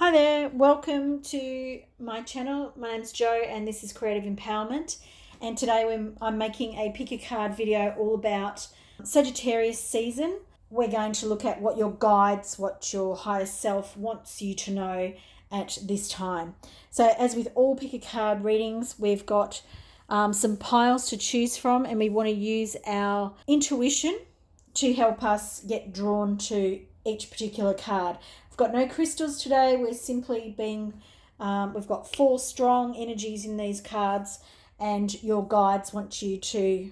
Hi there, welcome to my channel. My name's Jo and this is Creative Empowerment, and today I'm making a pick a card video all about Sagittarius season. We're going to look at what your guides, what your higher self wants you to know at this time. So as with all pick a card readings, we've got some piles to choose from, and we want to use our intuition to help us get drawn to each particular card. I've got no crystals today. We're simply being, we've got 4 strong energies in these cards, and your guides want you to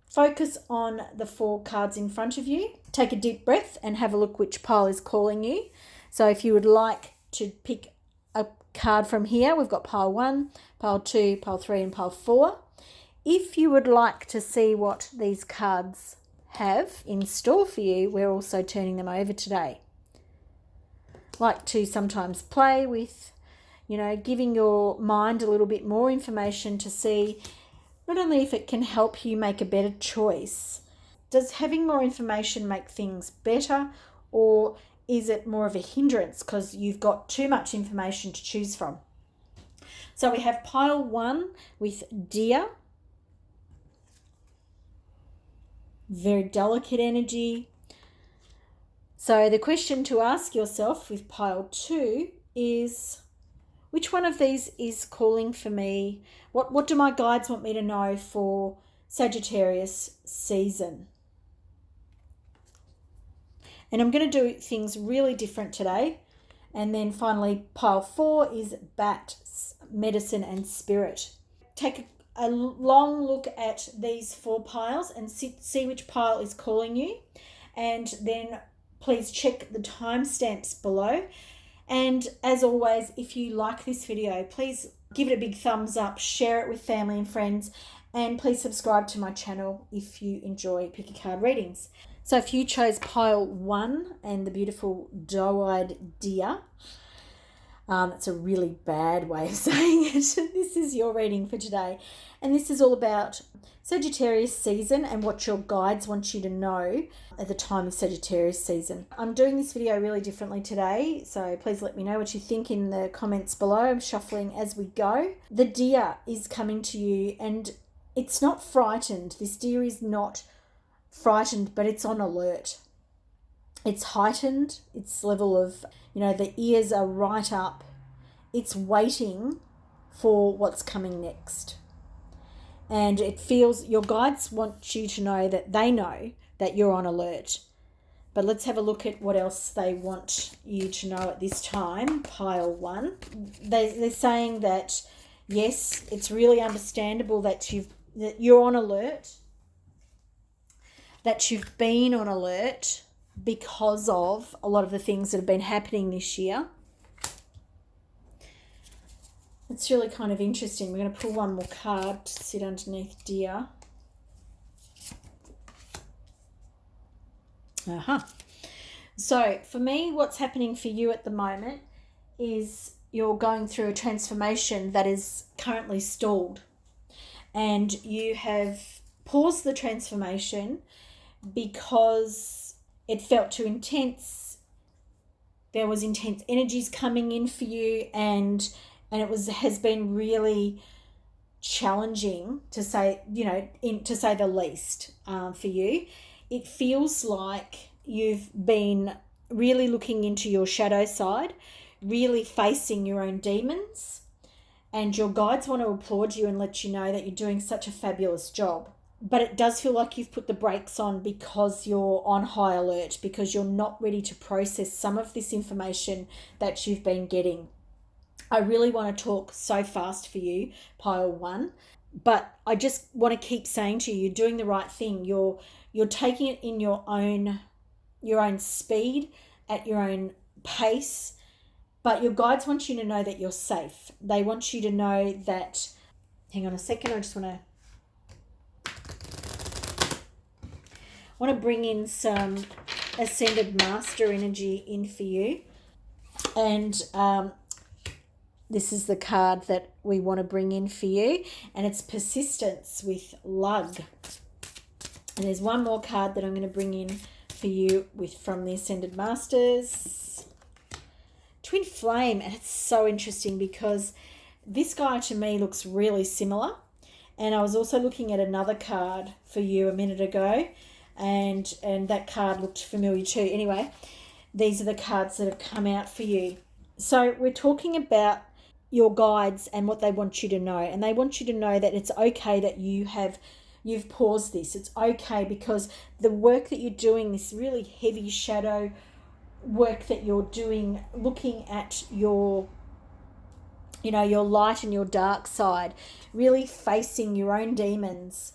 focus on the 4 cards in front of you. Take a deep breath and have a look which pile is calling you. So if you would like to pick a card from here, we've got pile 1, pile 2, pile 3 and pile 4. If you would like to see what these cards have in store for you, we're also turning them over today. Like to sometimes play with, giving your mind a little bit more information to see not only if it can help you make a better choice. Does having more information make things better, or is it more of a hindrance because you've got too much information to choose from? So we have pile 1 with Deer. Very delicate energy. So the question to ask yourself with pile 2 is, which one of these is calling for me? What do my guides want me to know for Sagittarius season? And I'm going to do things really different today. And then finally, pile 4 is Bat, Medicine and Spirit. Take a long look at these 4 piles and see which pile is calling you. And then please check the timestamps below. And as always, if you like this video, please give it a big thumbs up, share it with family and friends, and please subscribe to my channel if you enjoy pick a card readings. So if you chose pile 1 and the beautiful doe-eyed deer, that's a really bad way of saying it. This is your reading for today. And this is all about Sagittarius season and what your guides want you to know at the time of Sagittarius season. I'm doing this video really differently today, so please let me know what you think in the comments below. I'm shuffling as we go. The deer is coming to you, and it's not frightened. This deer is not frightened, but it's on alert. It's heightened. Its level of, the ears are right up. It's waiting for what's coming next. And it feels, your guides want you to know that they know that you're on alert. But let's have a look at what else they want you to know at this time. Pile 1. They're saying that, yes, it's really understandable that you're on alert, that you've been on alert because of a lot of the things that have been happening this year. It's really kind of interesting. We're going to pull one more card to sit underneath deer. So for me, what's happening for you at the moment is you're going through a transformation that is currently stalled. And you have paused the transformation because it felt too intense. There was intense energies coming in for you, and it has been really challenging to say, to say the least, for you. It feels like you've been really looking into your shadow side, really facing your own demons, and your guides want to applaud you and let you know that you're doing such a fabulous job. But it does feel like you've put the brakes on because you're on high alert, because you're not ready to process some of this information that you've been getting. I really want to talk so fast for you, pile 1, but I just want to keep saying to you, you're doing the right thing. You're taking it in your own speed, at your own pace, but your guides want you to know that you're safe. They want you to know that, hang on a second, I just want to bring in some Ascended Master energy in for you. And this is the card that we want to bring in for you, and it's Persistence with Lug. And there's one more card that I'm going to bring in for you from the Ascended Masters. twin flame, and it's so interesting because this guy to me looks really similar. And I was also looking at another card for you a minute ago, and that card looked familiar too. Anyway, these are the cards that have come out for you. So we're talking about your guides and what they want you to know. And they want you to know that it's okay that you've paused this. It's okay because the work that you're doing, this really heavy shadow work that you're doing, looking at your light and your dark side, really facing your own demons,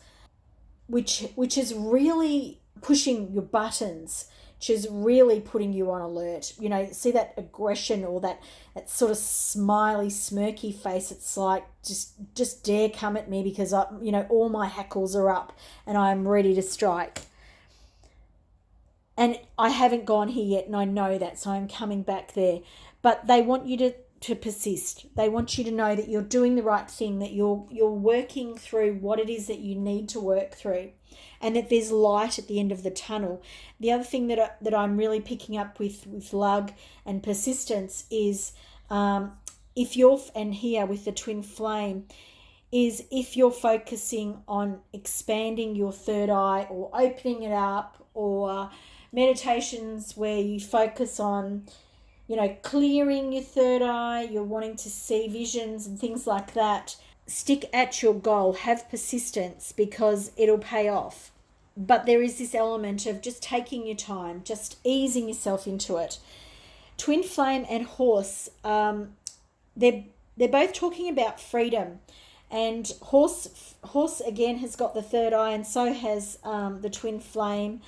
which is really pushing your buttons, which is really putting you on alert. See that aggression or that sort of smiley, smirky face. It's like, just dare come at me because all my hackles are up and I'm ready to strike. And I haven't gone here yet, and I know that, so I'm coming back there. But they want you to persist. They want you to know that you're doing the right thing, that you're working through what it is that you need to work through, and that there's light at the end of the tunnel. The other thing that I'm really picking up with lug and persistence is if you're, and here with the twin flame, is if you're focusing on expanding your third eye or opening it up, or meditations where you focus on clearing your third eye, you're wanting to see visions and things like that, stick at your goal, have persistence, because it'll pay off. But there is this element of just taking your time, just easing yourself into it. Twin flame and horse, they're both talking about freedom. And horse again has got the third eye, and so has the twin flame.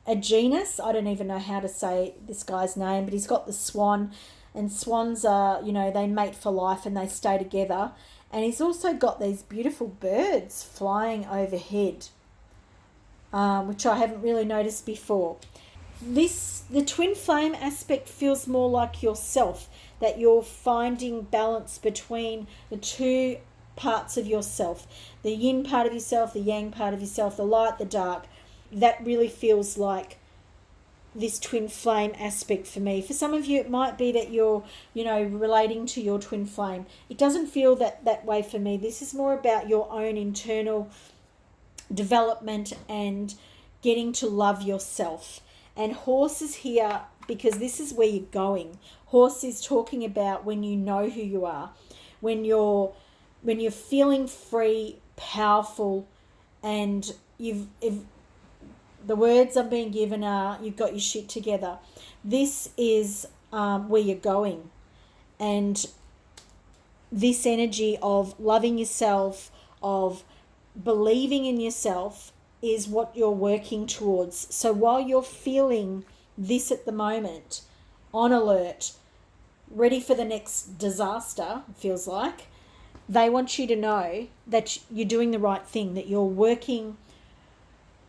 A genus, I don't even know how to say this guy's name, but he's got the swan, and swans are, they mate for life and they stay together. And he's also got these beautiful birds flying overhead, which I haven't really noticed before. The twin flame aspect feels more like yourself, that you're finding balance between the two parts of yourself, the yin part of yourself, the yang part of yourself, the light, the dark. That really feels like this twin flame aspect for me. For some of you, it might be that you're, relating to your twin flame. It doesn't feel that way for me. This is more about your own internal development and getting to love yourself. And horse is here because this is where you're going. Horse is talking about when you know who you are, when you're feeling free, powerful, and the words I'm being given are, you've got your shit together. This is where you're going. And this energy of loving yourself, of believing in yourself, is what you're working towards. So while you're feeling this at the moment, on alert, ready for the next disaster, it feels like, they want you to know that you're doing the right thing, that you're working,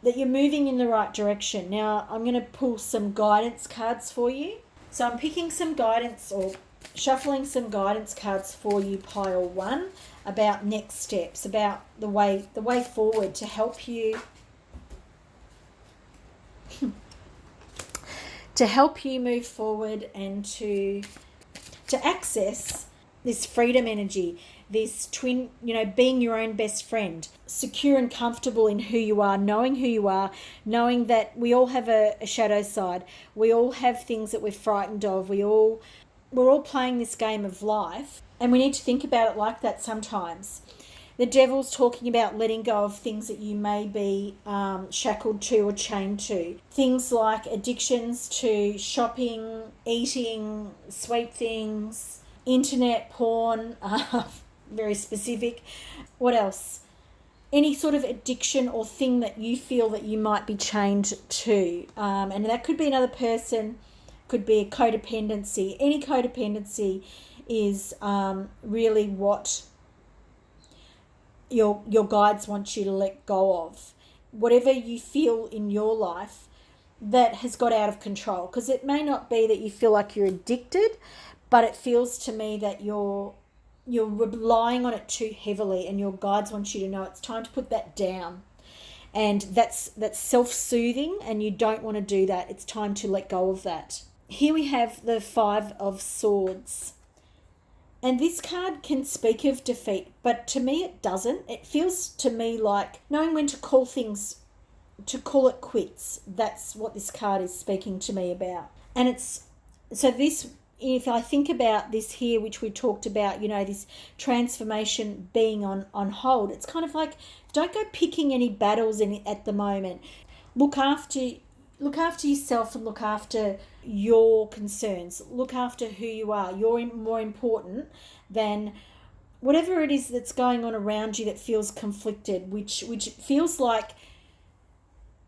that you're moving in the right direction. Now, I'm going to pull some guidance cards for you. So I'm picking some guidance, or shuffling some guidance cards for you, pile 1, about next steps, about the way forward to help you move forward and to access this freedom energy, this twin, being your own best friend, secure and comfortable in who you are, knowing that we all have a shadow side. We all have things that we're frightened of. We're all playing this game of life, and we need to think about it like that sometimes. The devil's talking about letting go of things that you may be shackled to or chained to. Things like addictions to shopping, eating, sweet things, internet, porn, very specific. What else? Any sort of addiction or thing that you feel that you might be chained to. And that could be another person, could be a codependency. Any codependency is really what your guides want you to let go of. Whatever you feel in your life that has got out of control. Because it may not be that you feel like you're addicted, but it feels to me that you're relying on it too heavily, and your guides want you to know it's time to put that down. And that's self-soothing, and you don't want to do that. It's time to let go of that. here we have the Five of Swords. And this card can speak of defeat, but to me it doesn't. It feels to me like knowing when to call things, to call it quits. That's what this card is speaking to me about. And it's, so this, if I think about this here, which we talked about, you know, this transformation being on hold, it's kind of like, don't go picking any battles in it at the moment. Look after yourself and look after your concerns. Look after who you are. You're more important than whatever it is that's going on around you that feels conflicted, which feels like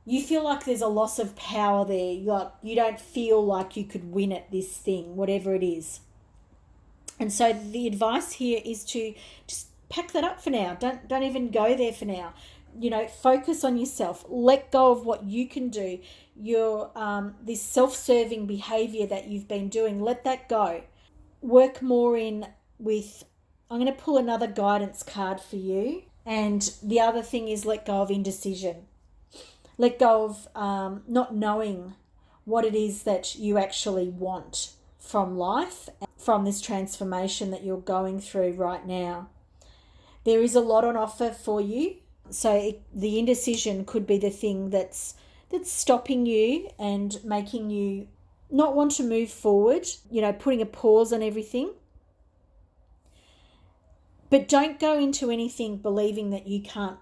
you feel like there's a loss of power there. You don't feel like you could win at this thing, whatever it is. And so the advice here is to just pack that up for now. Don't even go there for now. You know, focus on yourself. Let go of what you can do. Your this self-serving behavior that you've been doing, let that go. Work more in with, I'm going to pull another guidance card for you. And the other thing is let go of indecision. Let go of not knowing what it is that you actually want from life, from this transformation that you're going through right now. There is a lot on offer for you. So the indecision could be the thing that's stopping you and making you not want to move forward, you know, putting a pause on everything. But don't go into anything believing that you can't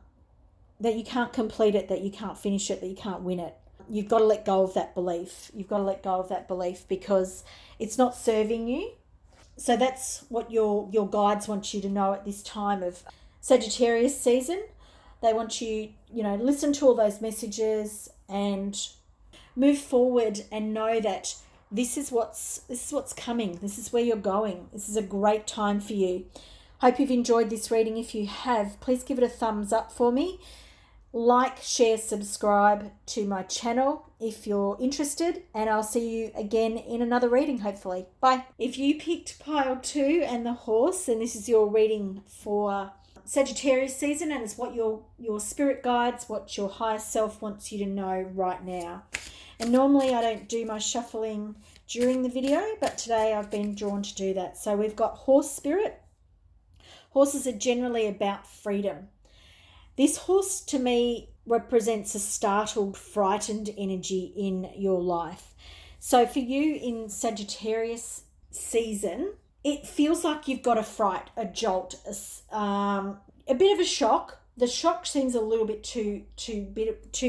complete it, that you can't finish it, that you can't win it. You've got to let go of that belief. You've got to let go of that belief because it's not serving you. So that's what your guides want you to know at this time of Sagittarius season. They want you, you know, listen to all those messages and move forward and know that this is what's coming. This is where you're going. This is a great time for you. Hope you've enjoyed this reading. If you have, please give it a thumbs up for me. Like, share, subscribe to my channel if you're interested, and I'll see you again in another reading, hopefully. Bye. If you picked pile 2 and the horse, and this is your reading for Sagittarius season, and it's what your spirit guides, what your higher self wants you to know right now. And normally I don't do my shuffling during the video, but today I've been drawn to do that. So we've got horse spirit. Horses are generally about freedom. This horse to me represents a startled, frightened energy in your life. So for you in Sagittarius season, it feels like you've got a fright, a jolt, a bit of a shock. The shock seems a little bit too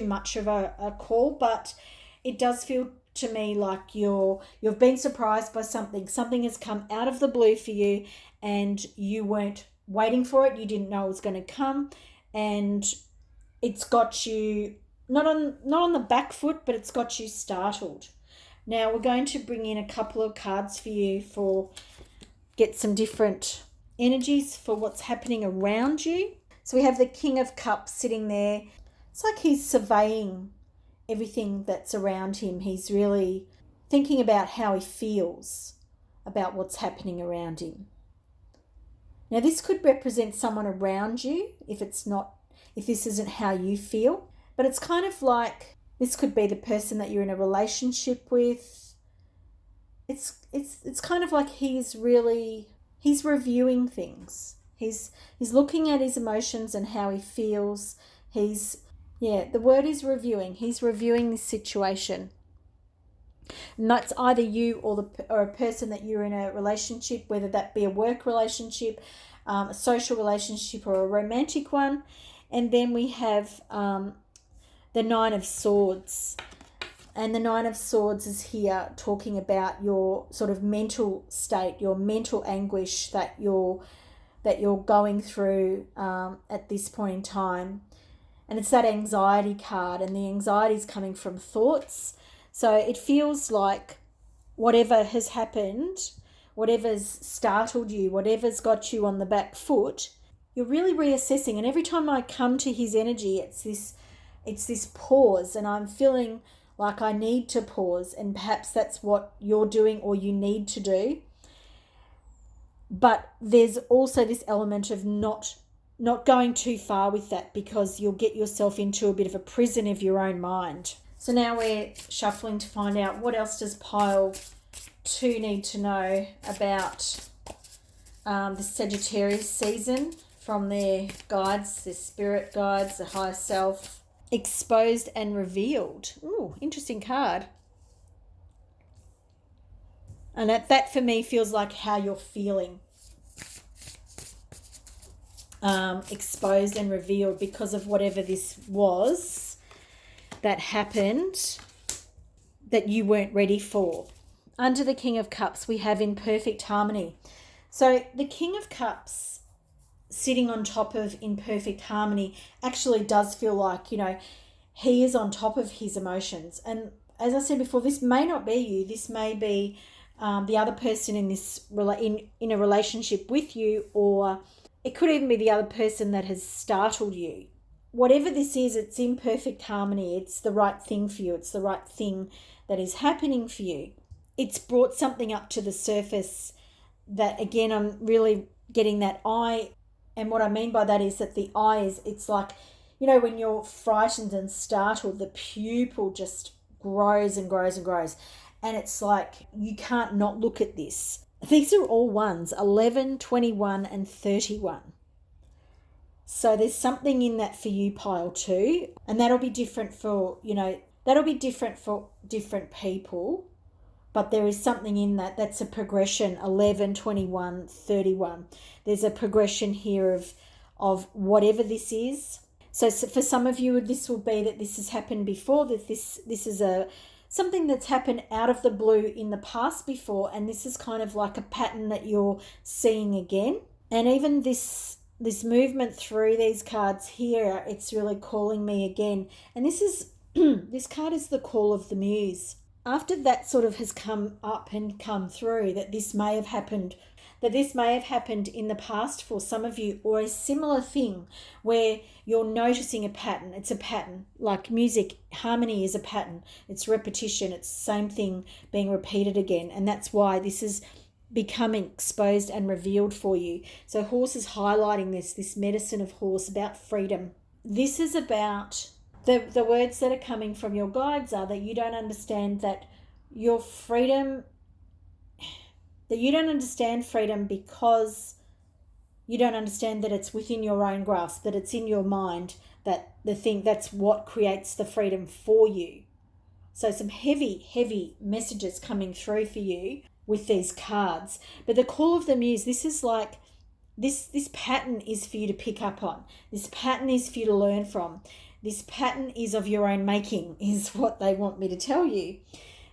much of a call, but it does feel to me like you've been surprised by something. Something has come out of the blue for you, and you weren't waiting for it. You didn't know it was going to come, and it's got you not on the back foot, but it's got you startled. Now we're going to bring in a couple of cards for you get some different energies for what's happening around you. So we have the King of Cups sitting there. It's like he's surveying everything that's around him. He's really thinking about how he feels about what's happening around him. Now this could represent someone around you if this isn't how you feel, but it's kind of like this could be the person that you're in a relationship with. It's kind of like he's reviewing things. He's looking at his emotions and how he feels. The word is reviewing. He's reviewing this situation. And that's either you or a person that you're in a relationship, whether that be a work relationship, a social relationship, or a romantic one. And then we have the Nine of Swords. And the Nine of Swords is here talking about your sort of mental state, your mental anguish that you're going through at this point in time. And it's that anxiety card, and the anxiety is coming from thoughts. So it feels like whatever has happened, whatever's startled you, whatever's got you on the back foot, you're really reassessing. And every time I come to his energy, it's this pause, and I'm feeling like I need to pause, and perhaps that's what you're doing or you need to do. But there's also this element of not going too far with that, because you'll get yourself into a bit of a prison of your own mind. So now we're shuffling to find out what else does pile two need to know about the Sagittarius season from their guides, their spirit guides, the higher self. Exposed and revealed. Ooh, interesting card. And that for me feels like how you're feeling. Exposed and revealed because of whatever this was that happened that you weren't ready for. Under the King of Cups, we have in perfect harmony. So the King of Cups sitting on top of in perfect harmony actually does feel like, he is on top of his emotions. And as I said before, this may not be you. This may be the other person in this in a relationship with you, or it could even be the other person that has startled you. Whatever this is, it's in perfect harmony. It's the right thing for you. It's the right thing that is happening for you. It's brought something up to the surface that, again, I'm really getting that eye. And what I mean by that is that the eye is, it's like, when you're frightened and startled, the pupil just grows and grows and grows. And it's like, you can't not look at this. These are all ones, 11, 21, and 31. So there's something in that for you, pile 2. And that'll be different for, different people. But there is something in that. That's a progression, 11, 21, 31. There's a progression here of whatever this is. So for some of you, this will be that this has happened before, that this is something that's happened out of the blue in the past before, and this is kind of like a pattern that you're seeing again. And even this movement through these cards here, it's really calling me again. And this is this card is the call of the muse. After that sort of has come up and come through, that this may have happened in the past for some of you, or a similar thing where you're noticing a pattern. It's a pattern. Like music, harmony is a pattern. It's repetition. It's the same thing being repeated again. And that's why this is becoming exposed and revealed for you. So horse is highlighting this medicine of horse about freedom. This is about the words that are coming from your guides are that you don't understand that your freedom, that you don't understand freedom because you don't understand that it's within your own grasp, that it's in your mind, that that's what creates the freedom for you. So some heavy messages coming through for you with these cards. But the call of the muse, this is like, this pattern is for you to pick up on. This pattern is for you to learn from. This pattern is of your own making, is what they want me to tell you.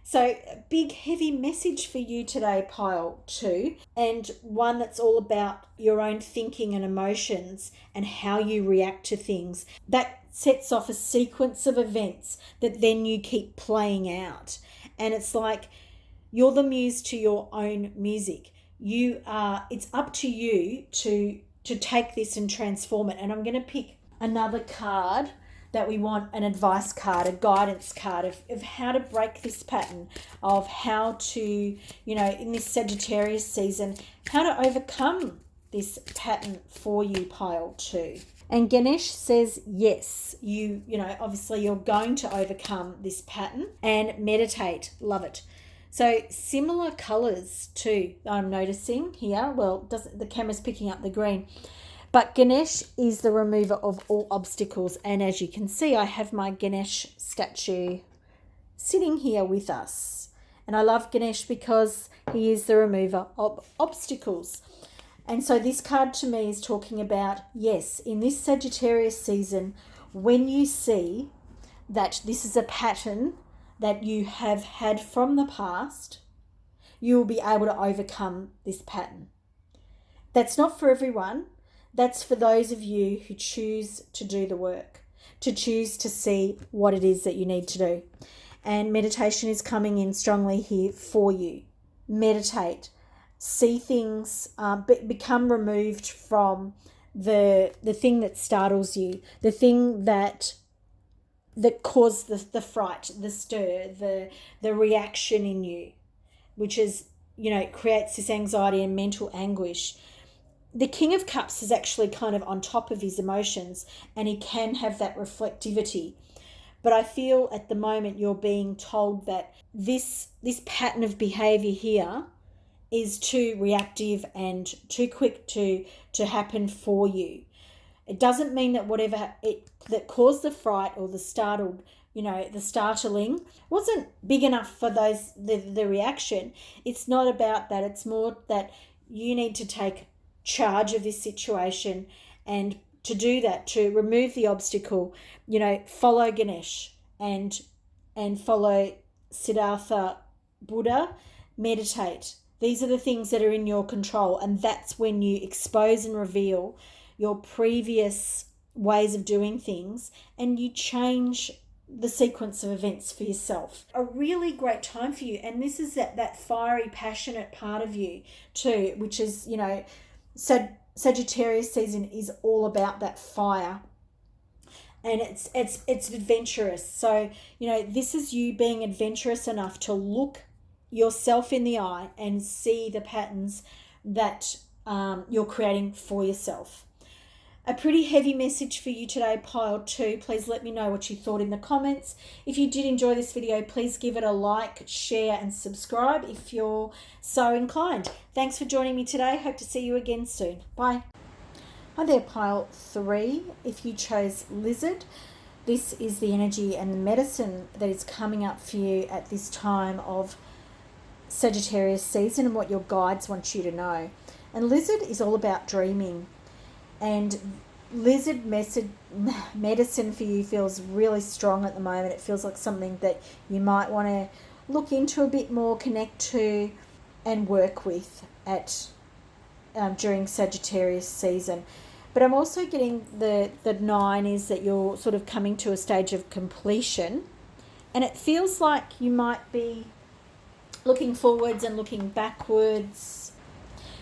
So a big, heavy message for you today, pile 2, and one that's all about your own thinking and emotions and how you react to things. That sets off a sequence of events that then you keep playing out. And it's like you're the muse to your own music. It's up to you to take this and transform it. And I'm going to pick another card that we want, an advice card, a guidance card of how to break this pattern, of how to, in this Sagittarius season, how to overcome this pattern for you, pile 2. And Ganesh says, yes, obviously you're going to overcome this pattern, and meditate. Love it. So similar colours too, I'm noticing here. Well, the camera's picking up the green. But Ganesh is the remover of all obstacles. And as you can see, I have my Ganesh statue sitting here with us. And I love Ganesh because he is the remover of obstacles. And so this card to me is talking about, yes, in this Sagittarius season, when you see that this is a pattern that you have had from the past, you will be able to overcome this pattern. That's not for everyone. That's for those of you who choose to do the work, to choose to see what it is that you need to do. And meditation is coming in strongly here for you. Meditate. See things, become removed from the thing that startles you, the thing that caused the fright, the stir, the reaction in you, which is, creates this anxiety and mental anguish. The King of Cups is actually kind of on top of his emotions, and he can have that reflectivity. But I feel at the moment you're being told that this pattern of behavior here is too reactive and too quick to happen for you. It doesn't mean that whatever that caused the fright or the startled, the startling wasn't big enough for the reaction. It's not about that. It's more that you need to take charge of this situation, and to do that, to remove the obstacle, follow Ganesh and follow Siddhartha Buddha, meditate. These are the things that are in your control, and that's when you expose and reveal your previous ways of doing things, and you change the sequence of events for yourself. A really great time for you, and this is that fiery, passionate part of you too, which is, Sagittarius season is all about that fire, and it's adventurous. So, this is you being adventurous enough to look yourself in the eye and see the patterns that you're creating for yourself. A pretty heavy message for you today, pile 2. Please let me know what you thought in the comments. If you did enjoy this video, please give it a like, share and subscribe if you're so inclined. Thanks for joining me today. Hope to see you again soon. Bye. Hi there, pile 3. If you chose lizard, this is the energy and the medicine that is coming up for you at this time of Sagittarius season and what your guides want you to know. And lizard is all about dreaming. And lizard medicine for you feels really strong at the moment. It feels like something that you might want to look into a bit more, connect to and work with during Sagittarius season. But I'm also getting the 9 is that you're sort of coming to a stage of completion, and it feels like you might be looking forwards and looking backwards.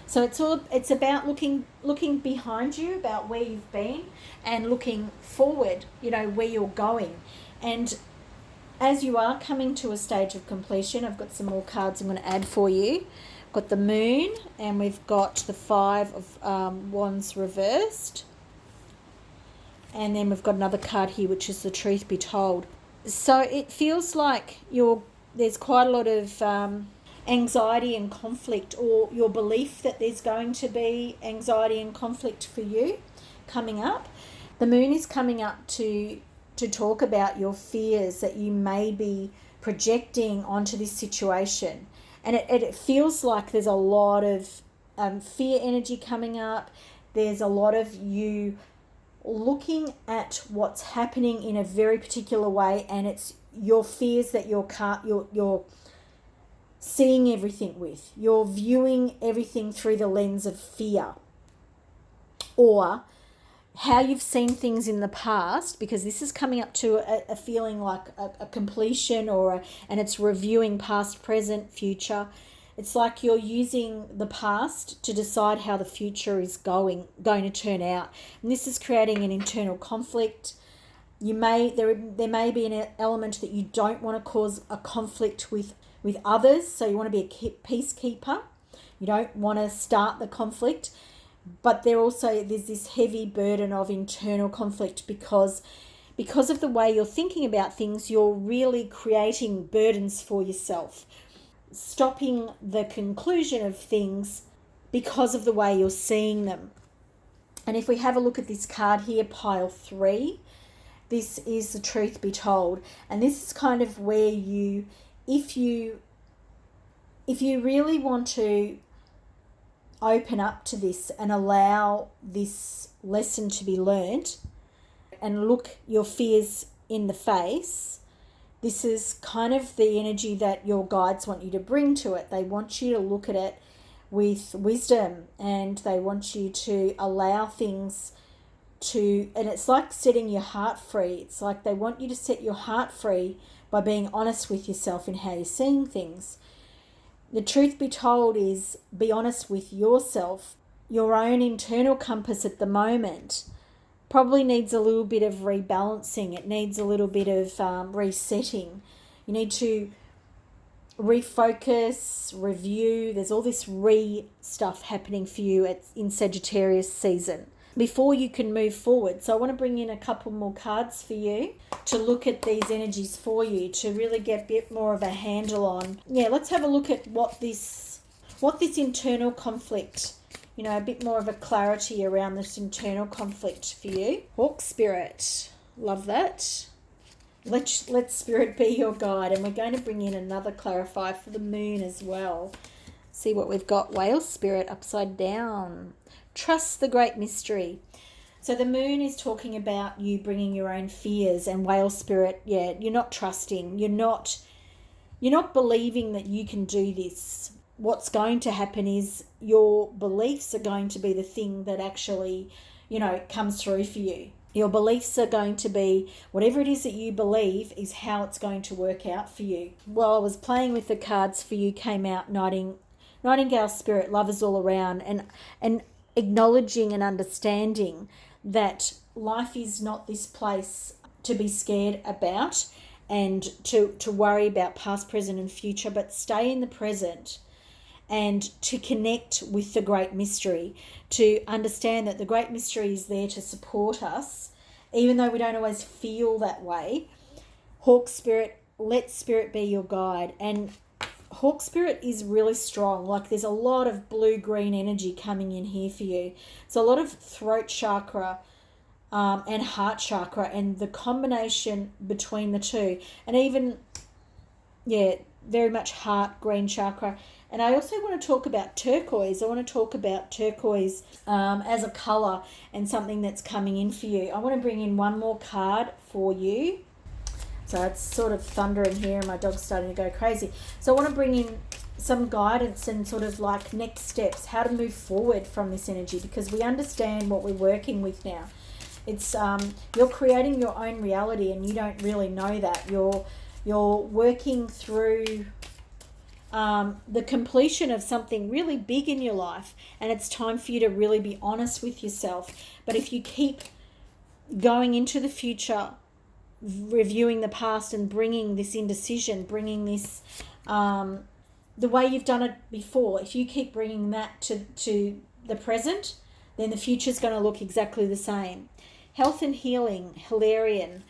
So it's about looking behind you, about where you've been, and looking forward, where you're going. And as you are coming to a stage of completion, I've got some more cards I'm going to add for you. I've got the Moon, and we've got the 5 of Wands reversed. And then we've got another card here, which is the Truth Be Told. So it feels like there's quite a lot of anxiety and conflict, or your belief that there's going to be anxiety and conflict for you coming up. The Moon is coming up to talk about your fears that you may be projecting onto this situation. And it feels like there's a lot of fear energy coming up. There's a lot of you looking at what's happening in a very particular way, and it's your fears that you're seeing everything with. You're viewing everything through the lens of fear, or how you've seen things in the past, because this is coming up to a feeling like a completion, and it's reviewing past, present, future. It's like you're using the past to decide how the future is going to turn out, and this is creating an internal conflict. There may be an element that you don't want to cause a conflict with others, so you want to be a peacekeeper. You don't want to start the conflict, but there's this heavy burden of internal conflict because of the way you're thinking about things. You're really creating burdens for yourself, stopping the conclusion of things because of the way you're seeing them. And if we have a look at this card here, pile 3, this is the Truth Be Told, and this is kind of where if you really want to open up to this and allow this lesson to be learnt and look your fears in the face, this is kind of the energy that your guides want you to bring to it. They want you to look at it with wisdom, and they want you to allow things and it's like setting your heart free. It's like they want you to set your heart free by being honest with yourself in how you're seeing things. The truth be told is, be honest with yourself. Your own internal compass at the moment probably needs a little bit of rebalancing. It needs a little bit of resetting. You need to refocus, review. There's all this stuff happening for you in Sagittarius season. before you can move forward. So I want to bring in a couple more cards for you to look at these energies for you, to really get a bit more of a handle on. Yeah, let's have a look at what this internal conflict, you know, a bit more of a clarity around this internal conflict for you. Hawk Spirit, love that. Let Spirit be your guide. And we're going to bring in another clarifier for the moon as well. See what we've got. Whale Spirit upside down. Trust the great mystery. So the moon is talking about you bringing your own fears, and Whale Spirit, yeah, you're not trusting. You're not believing that you can do this. What's going to happen is your beliefs are going to be the thing that actually, you know, comes through for you. Your beliefs are going to be, whatever it is that you believe is how it's going to work out for you. While I was playing with the cards for you, came out Nightingale Spirit, love is all around, and acknowledging and understanding that life is not this place to be scared about and to worry about past, present and future, but stay in the present and to connect with the great mystery, to understand that the great mystery is there to support us, even though we don't always feel that way. Hawk Spirit, let Spirit be your guide. And Hawk Spirit is really strong. Like, there's a lot of blue-green energy coming in here for you. So a lot of throat chakra and heart chakra, and the combination between the two. And even, yeah, very much heart, green chakra. And I also want to talk about turquoise. I want to talk about turquoise as a colour and something that's coming in for you. I want to bring in one more card for you. So it's sort of thundering here and my dog's starting to go crazy. So I want to bring in some guidance and sort of like next steps, how to move forward from this energy, because we understand what we're working with now. It's you're creating your own reality and you don't really know that. You're working through the completion of something really big in your life, and it's time for you to really be honest with yourself. But if you keep going into the future, reviewing the past and bringing this indecision, bringing this the way you've done it before, if you keep bringing that to the present, then the future is going to look exactly the same. Health and healing, Hilarion,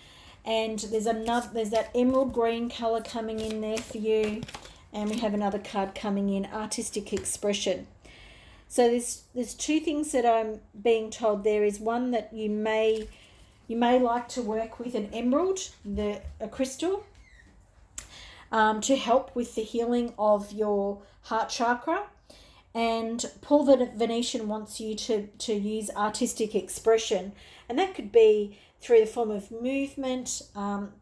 and there's that emerald green color coming in there for you. And we have another card coming in, artistic expression. So there's two things that I'm being told. There is one that you may like to work with an emerald, a crystal, to help with the healing of your heart chakra. And Paul the Venetian wants you to use artistic expression. And that could be through the form of movement,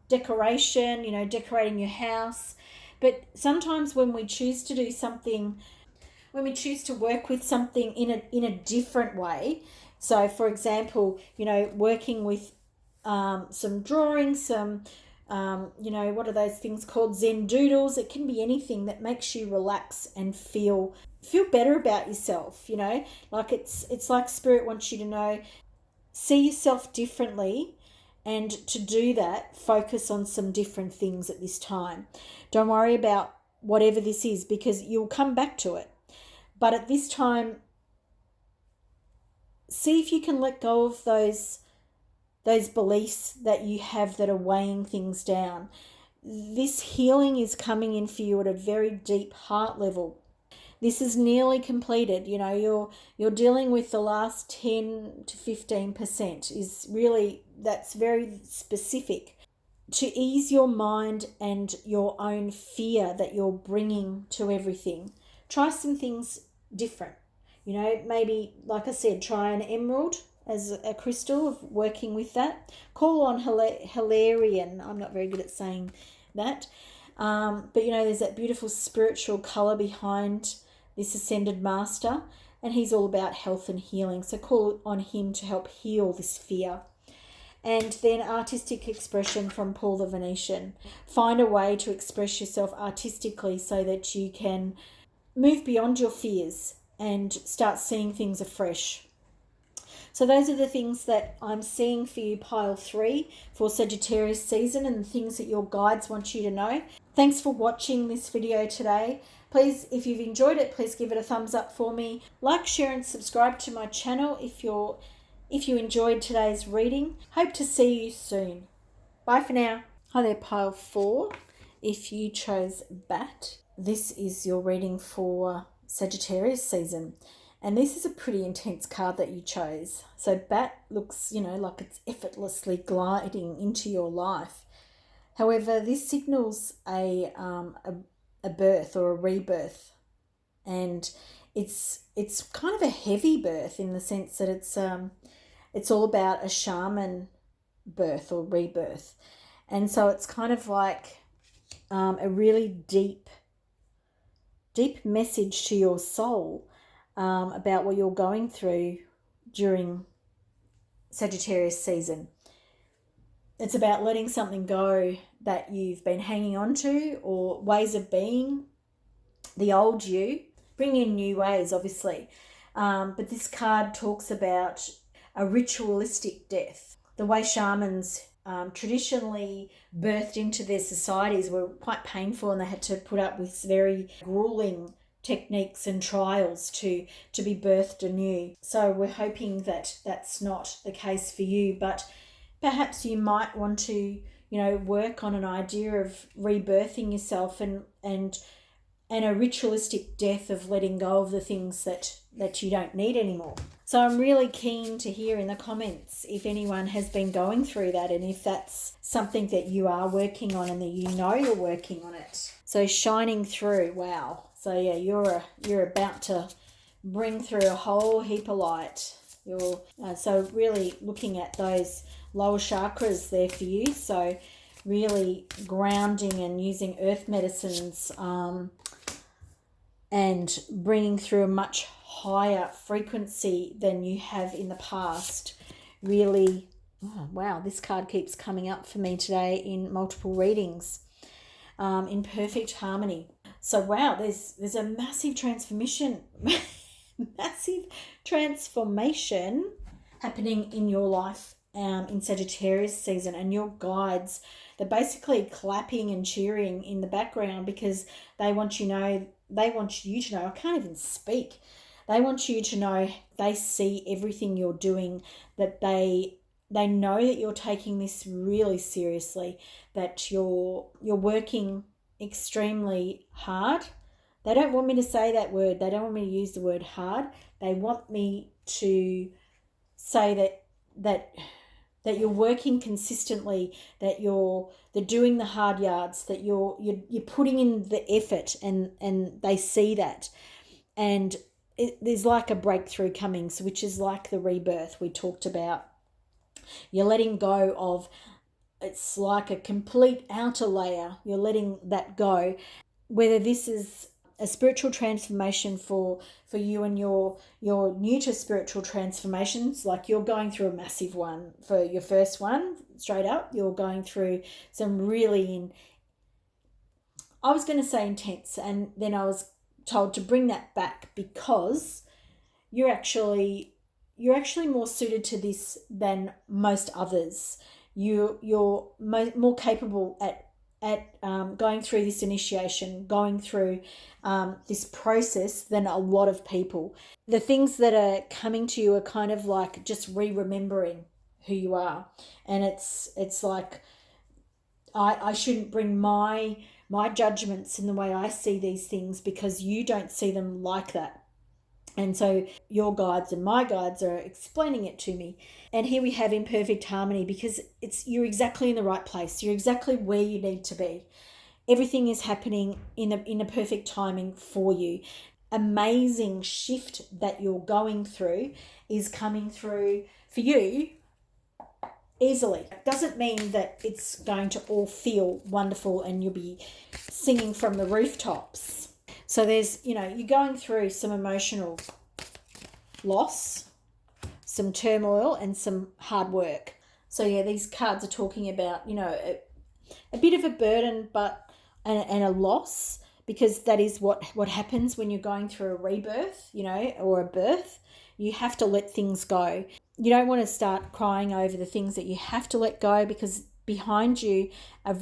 decoration, you know, decorating your house. But sometimes when we choose to do something, when we choose to work with something in a different way, so for example, you know, working with some drawings, some, you know, what are those things called? Zen doodles. It can be anything that makes you relax and feel better about yourself, you know. Like it's like Spirit wants you to know, see yourself differently. And to do that, focus on some different things at this time. Don't worry about whatever this is, because you'll come back to it. But at this time, see if you can let go of those beliefs that you have that are weighing things down. This healing is coming in for you at a very deep heart level. This is nearly completed. You know, you're dealing with the last 10 to 15% is really, that's very specific. To ease your mind and your own fear that you're bringing to everything, try some things different. You know, maybe, like I said, try an emerald as a crystal, of working with that. Call on Hilarion. I'm not very good at saying that. But, you know, there's that beautiful spiritual colour behind this Ascended Master, and he's all about health and healing. So call on him to help heal this fear. And then artistic expression from Paul the Venetian. Find a way to express yourself artistically so that you can move beyond your fears and start seeing things afresh. So those are the things that I'm seeing for you, pile 3, for Sagittarius season, and the things that your guides want you to know. Thanks for watching this video today. Please, if you've enjoyed it, please give it a thumbs up for me. Like, share and subscribe to my channel if you're If you enjoyed today's reading, hope to see you soon. Bye for now. Hi there, pile 4. If you chose Bat, this is your reading for Sagittarius season. And this is a pretty intense card that you chose. So Bat looks, like it's effortlessly gliding into your life. However, this signals a birth or a rebirth. And it's kind of a heavy birth in the sense that it's all about a shaman birth or rebirth. And so it's kind of like a really deep message to your soul about what you're going through during Sagittarius season. It's about letting something go that you've been hanging on to, or ways of being, the old you. Bring in new ways, obviously. But this card talks about a ritualistic death. The way shamans traditionally birthed into their societies were quite painful, and they had to put up with very grueling techniques and trials to be birthed anew. So we're hoping that that's not the case for you, but perhaps you might want to, work on an idea of rebirthing yourself and a ritualistic death of letting go of the things that you don't need anymore. So I'm really keen to hear in the comments if anyone has been going through that, and if that's something that you are working on and that you're working on it. So shining through, wow. So yeah, you're about to bring through a whole heap of light. So really looking at those lower chakras there for you. So really grounding and using earth medicines and bringing through a much higher frequency than you have in the past. Really, wow, this card keeps coming up for me today in multiple readings. In perfect harmony. So wow, there's a massive transformation happening in your life in Sagittarius season, and your guides, they're basically clapping and cheering in the background because they want you to know, I can't even speak. They want you to know they see everything you're doing, that they know that you're taking this really seriously, that you're working extremely hard. They don't want me to say that word. They don't want me to use the word hard. They want me to say that you're working consistently, that they're doing the hard yards, that you're putting in the effort, and they see that. And there's like a breakthrough coming, so which is like the rebirth we talked about. You're letting go of, it's like a complete outer layer. You're letting that go. Whether this is a spiritual transformation for you, and you're new to spiritual transformations, like you're going through a massive one for your first one, straight up. You're going through some really, I was going to say intense, and then I was told to bring that back because you're actually more suited to this than most others. You're more capable at going through this initiation, going through this process than a lot of people. The things that are coming to you are kind of like just remembering who you are, and it's like I shouldn't bring my judgments in the way I see these things because you don't see them like that. And so your guides and my guides are explaining it to me. And here we have imperfect harmony, because you're exactly in the right place. You're exactly where you need to be. Everything is happening in a perfect timing for you. Amazing shift that you're going through is coming through for you easily. It doesn't mean that it's going to all feel wonderful and you'll be singing from the rooftops. So there's, you're going through some emotional loss, some turmoil, and some hard work. So yeah, these cards are talking about, a bit of a burden, and a loss, because that is what happens when you're going through a rebirth, or a birth. You have to let things go. You don't want to start crying over the things that you have to let go, because behind you are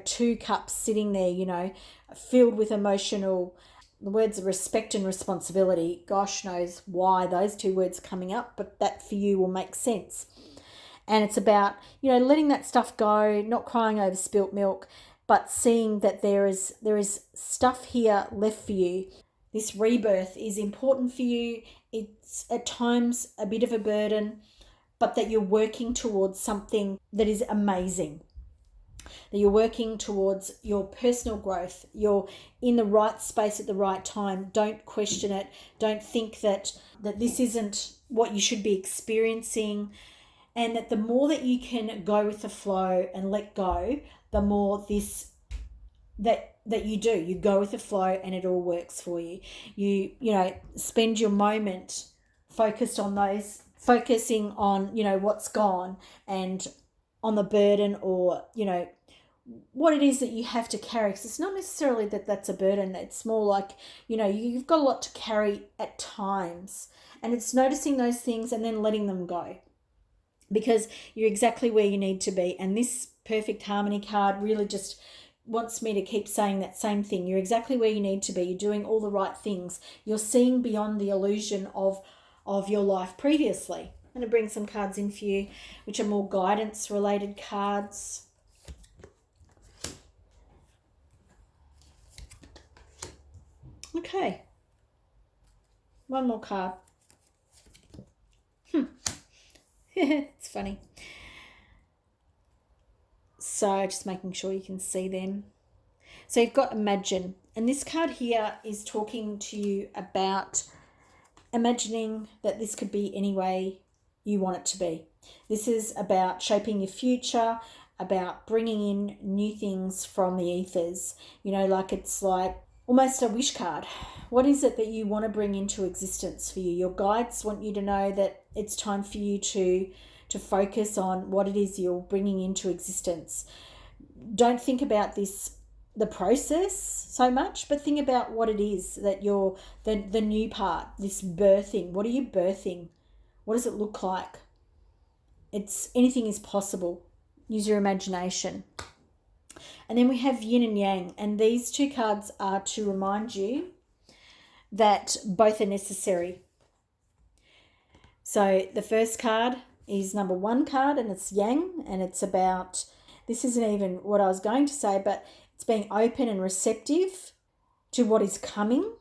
2 cups sitting there, filled with emotional the words respect and responsibility. Gosh knows why those two words are coming up, but that for you will make sense. And it's about, letting that stuff go, not crying over spilt milk, but seeing that there is stuff here left for you. This rebirth is important for you. It's at times a bit of a burden, but that you're working towards something that is amazing. That you're working towards your personal growth. You're in the right space at the right time. Don't question it. Don't think that this isn't what you should be experiencing. And that the more that you can go with the flow and let go, the more that you do. You go with the flow and it all works for you. You spend your moment focusing on, what's gone and on the burden or, what it is that you have to carry. Because it's not necessarily that that's a burden. It's more like, you've got a lot to carry at times. And it's noticing those things and then letting them go. Because you're exactly where you need to be. And this Perfect Harmony card really just wants me to keep saying that same thing. You're exactly where you need to be. You're doing all the right things. You're seeing beyond the illusion of your life previously. I'm going to bring some cards in for you, which are more guidance related cards. Okay. One more card. It's funny. So just making sure you can see them. So you've got Imagine. And this card here is talking to you about imagining that this could be any way you want it to be. This is about shaping your future, about bringing in new things from the ethers. It's like almost a wish card. What is it that you want to bring into existence for you? Your guides want you to know that it's time for you to focus on what it is you're bringing into existence. Don't think about the process so much, but think about what it is that you're, the new part, this birthing. What are you birthing? What does it look like? Anything is possible. Use your imagination. And then we have Yin and Yang, and these two cards are to remind you that both are necessary. So the first card is number 1 card, and it's Yang, and it's about, this isn't even what I was going to say, but it's being open and receptive to what is coming.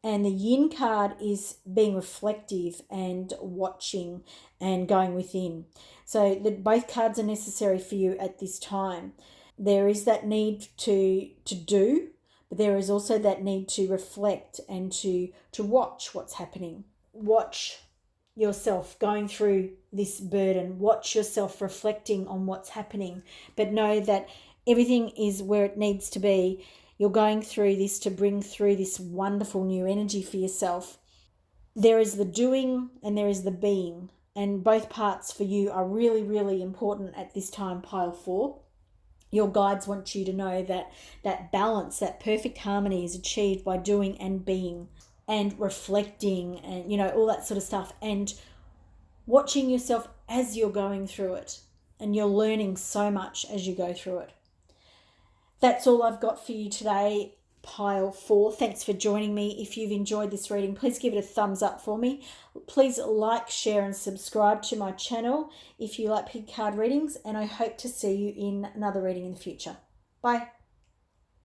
And the Yin card is being reflective and watching and going within. So both cards are necessary for you at this time. There is that need to do, but there is also that need to reflect and to watch what's happening. Watch yourself going through this burden. Watch yourself reflecting on what's happening. But know that everything is where it needs to be. You're going through this to bring through this wonderful new energy for yourself. There is the doing and there is the being. And both parts for you are really, really important at this time, pile 4. Your guides want you to know that balance, that perfect harmony is achieved by doing and being and reflecting and, all that sort of stuff, and watching yourself as you're going through it. And you're learning so much as you go through it. That's all I've got for you today, pile 4. Thanks for joining me. If you've enjoyed this reading, please give it a thumbs up for me. Please like, share and subscribe to my channel if you like pick card readings, and I hope to see you in another reading in the future. Bye.